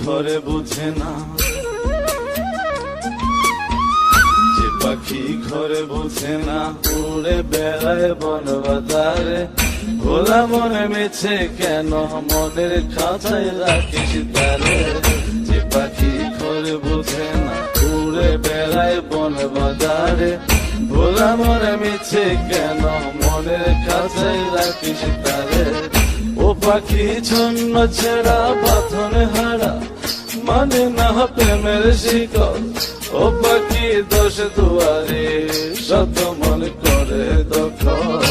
ঘরে বুঝে না, যে পাখি ঘরে বুঝে না, উড়ে বেড়ায় বন বাজারে। ভোলা মনে মেছে কেন মনের খাঁচায় রাখিস তারে। যে পাখি ঘরে বুঝে না, উড়ে বেড়ায় বন বাজারে। ভোলা মনে মেছে কেন মনের খাঁচায় রাখিস তারে। ও পাখি ছন্ন ছেড়া বাঁধনে হারা, মানে না প্রেমের শিকল। ও পাখি দোষ দুয়ারে, শত মন করে দখল।